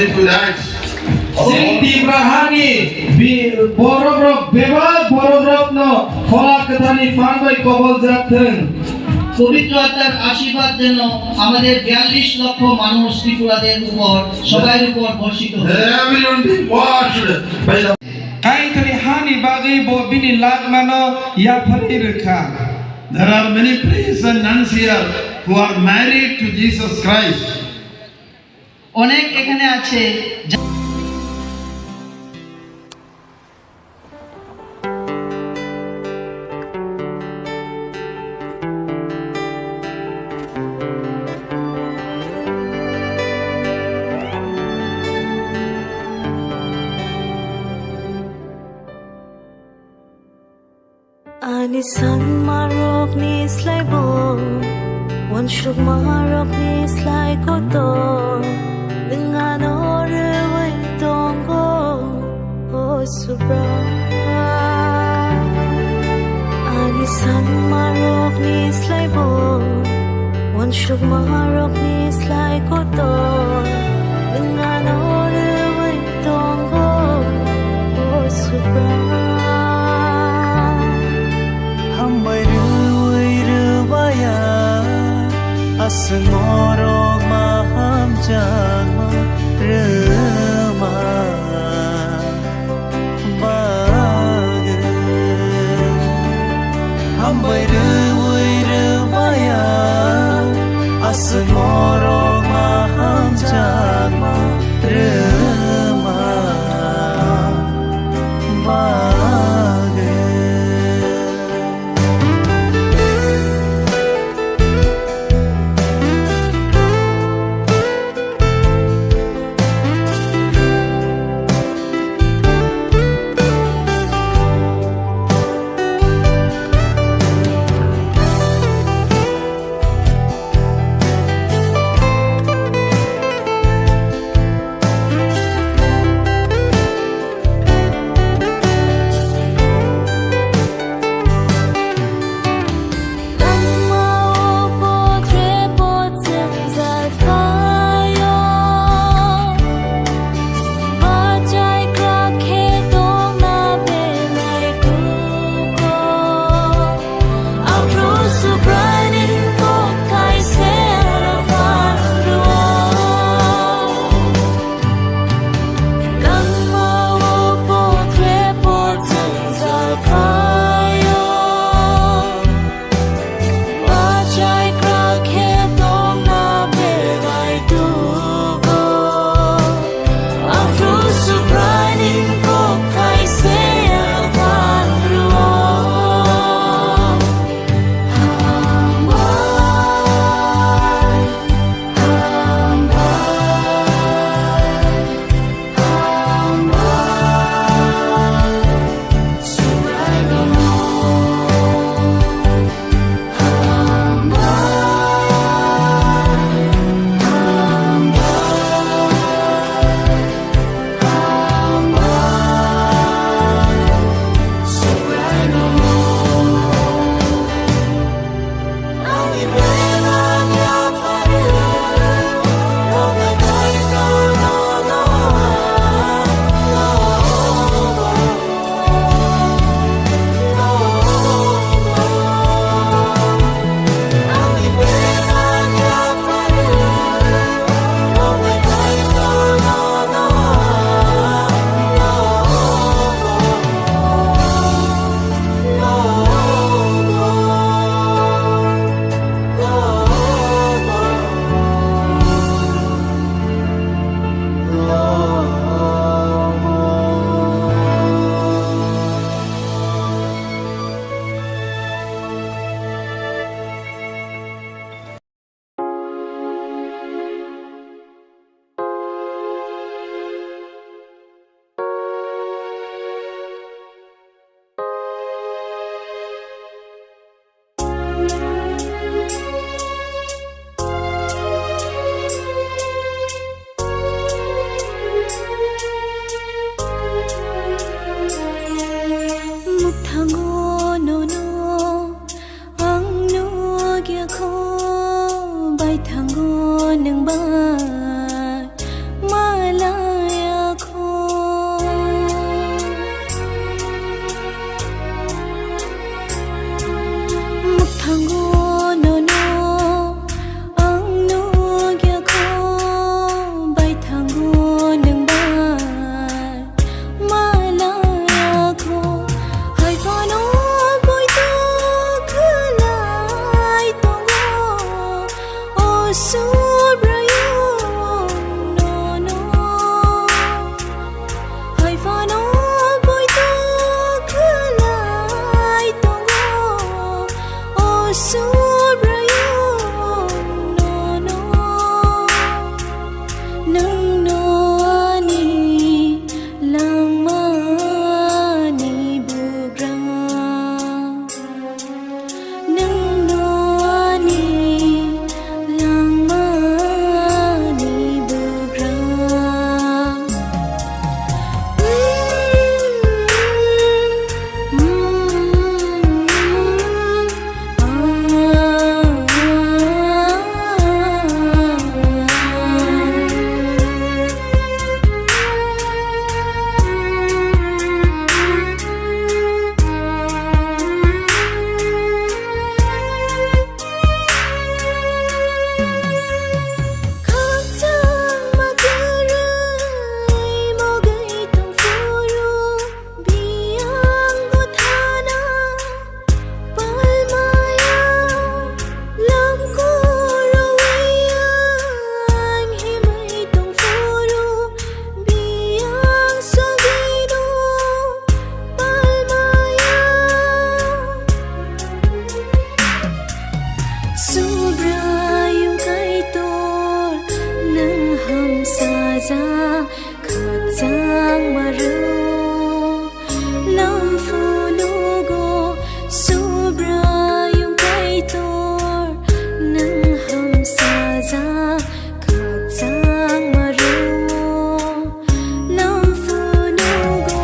Israelites. Sing dibrahani bi borobrok bebal borobrok no khola kathani fanbai kobol jaten. পবিত্র আত্মার আশীর্বাদ যেন আমাদের 42 লক্ষ মানুষ ত্রিপুরাদের উপর সবার উপর বর্ষিত হয়। Everyone be washed by the Kai thani hani bagi bo bini lagmano ya phali rekha. There are many priests and nuns here who are married to Jesus Christ. অনেক এখানে আছে Anisan marok ni slay bo, wan shuk marok ni slay koto, dengan oreway tonggo, oh subra. Anisan marok ni slay bo, wan shuk marok ni slay koto, dengan oreway tonggo, oh subra. Asmorok maham jama rema bager hambai rewai remaya asmorok maham jama rema bager thanggo no no ang no gya ko bai thanggo nang bai malaya ko hai pa no boy to khalai tongo o sobrayo no no hai pa no boy to khalai tongo o sobrayo no no nang no ani lang mani bugra nang no ani lang mani bugra khóc chẳng mà cứ rơi mô gầy tông phu biang ko thana palmaya lam ko rawian himay tông phu biang sagido palmaya sobra yung kaitor ng hamsaza kacang maru lam funugo sobra yung kaitor ng hamsaza kacang maru lam funugo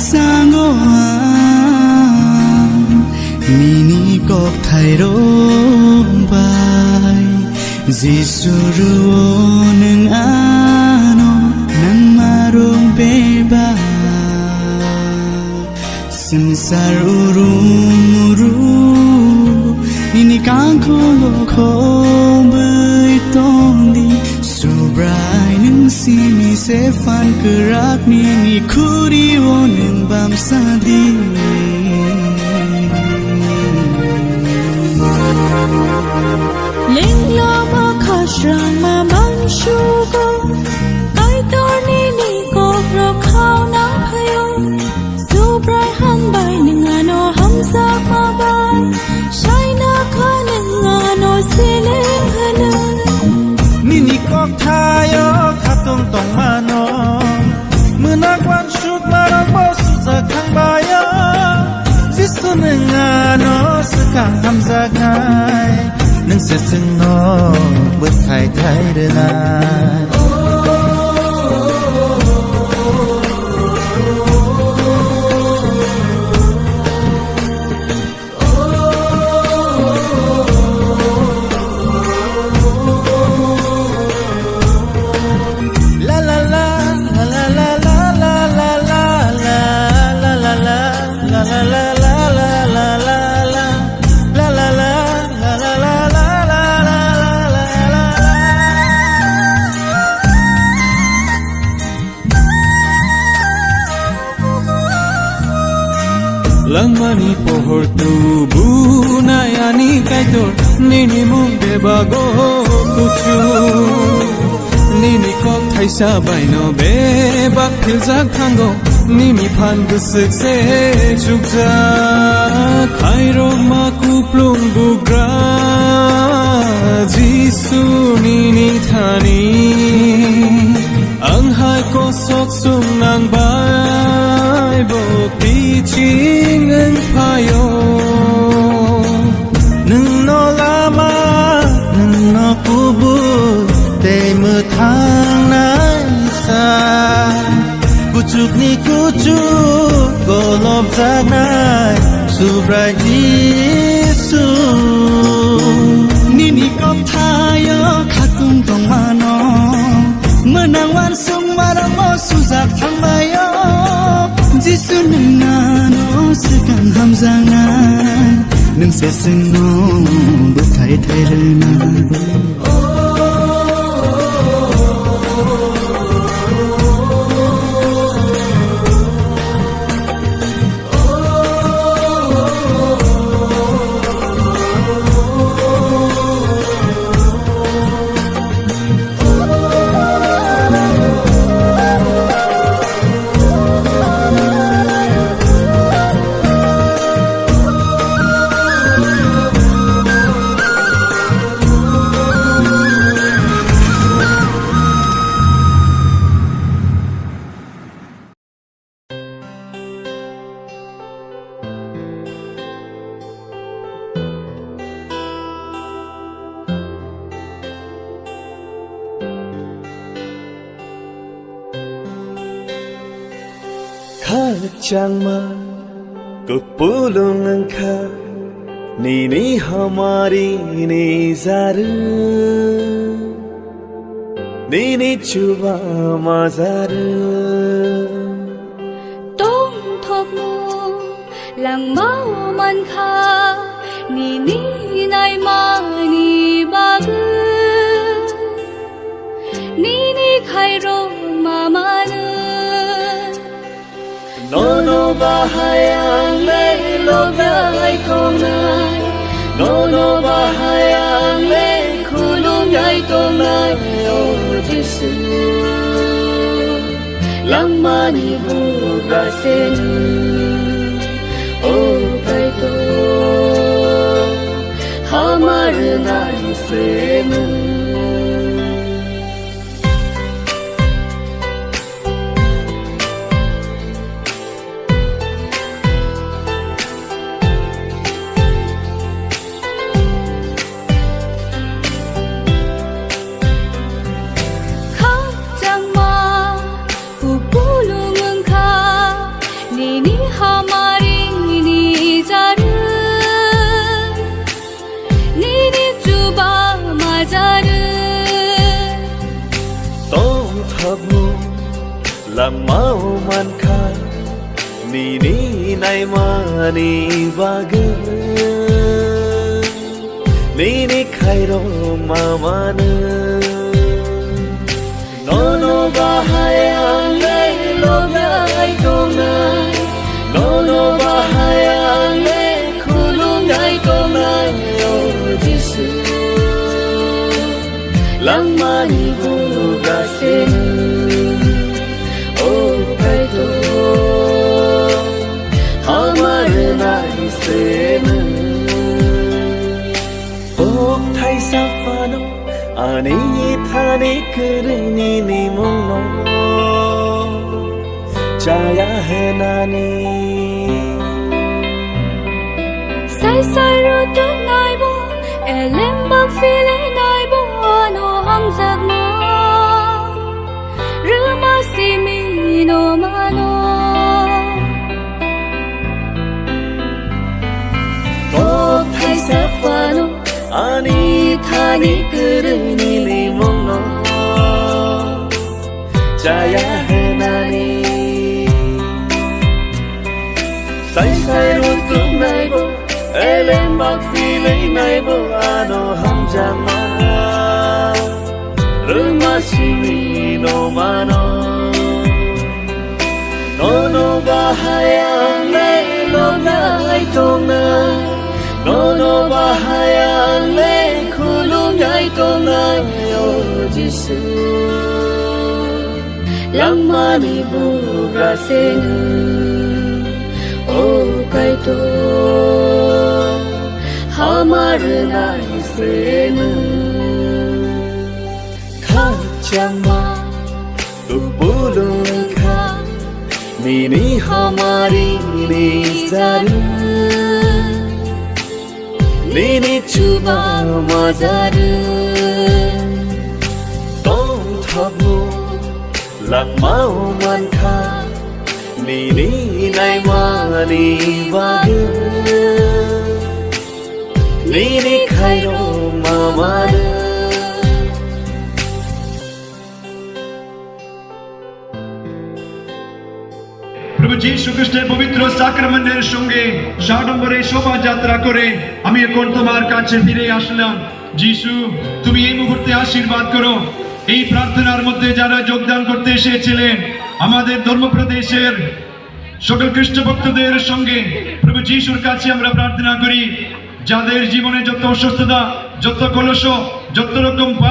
sang ô nini kok thai rong bai Giêsu ruo nang ano nang marong beba Sinsar urumuru nini kang kholo khom bơi tong đi Subrai nang simi se fan kerak nini khuri wo nang bam sa di Linh lo ma khashrang ma man shugo Ai tor ni ni ko ro khao na hayo Subrai han bai ning ano ham sak ma bai Shai na kha ning ano siling hanan Nini kok thayo khatung tong mano Munak wan shuk marang bo suza khang baya Gisu nang ano sekang hamza ngai Nang se sing no bớt thai thai đưa na Langmani pohor tu bunayani kaitor nini mung bebago kuchu nini kok thaisa baino bebak philja khango nini phan gusuk se chukja khairo ma kuplung bugra Gisu nini thani anghai ko sok sung nang bai bo ti ching ang phayo nung no lama nung no kubu te mu thang nai sa kuchuk ni kuchuk golom sak nai subrai Gisu nini kok thayo khatung tong mano menang wan sung marang mo suzak thang bayo Gisu nang ano sekang hamzangan nang se sing no bu thai thai rena Chang ma kupulung angka nini hamari ni zaru nini chuba mazaru Tông thọc mù làng máu man kha Ni ni nai ma ni ba bư Ni ni khai ro ma ma nu No no bahayang le logay kong nai No no bahayang le kulung ay kong nai Oh Gisu lang mani buga senu Oh kaito hamar nai senu Khóc chẳng mà phù bù lu ngưng kha Ni 마자르 Tông thập nụ là mau man kha ni ni nai ma ni ba ge ni ni khai ro ma ma ne no no ba hai ang le lo ya ai tong na no no ba hai ang le khulung ai tong na yo jisu lang mani bu ga sen o kai to hamar nai sen o thai sa fa no ani thani kurni ni mong no chaya hai nani Sai sai ru tu nai bo elem bak file nai bo no ham sak ma ru ma si mi no ma no o thai sa fa no ani thani kurni ni mong no chaya hai nani sai sai ru tu nai bo elem bak file nai bo ano ham jama ruma simi no mano no no ba hayang le lo nai tong na no no ba hayang le khulung nai tong na yo jisu lama ni bu ga senu o kai to hamar nai senu kha chama tu bulung kha mini hamari ni zaru nini chuba mazaru tong thabu lang mau man kha nini nai mani wage nini khai ro mama প্রভু যীশু খ্রিস্টের পবিত্র সাক্রামেন্টের সঙ্গে সাড়ম্বরে শোভাযাত্রা করে আমি এখন তোমার কাছে ফিরে আসলাম। যীশু, তুমি এই মুহূর্তে আশীর্বাদ করো এই প্রার্থনার মধ্যে যারা যোগদান করতে এসেছিলেন আমাদের ধর্মপ্রদেশের সকল খ্রিস্ট ভক্তদের সঙ্গে প্রভু যীশুর কাছে আমরা প্রার্থনা করি যাদের জীবনে যত অসুস্থতা, যত কলুষ, যত রকম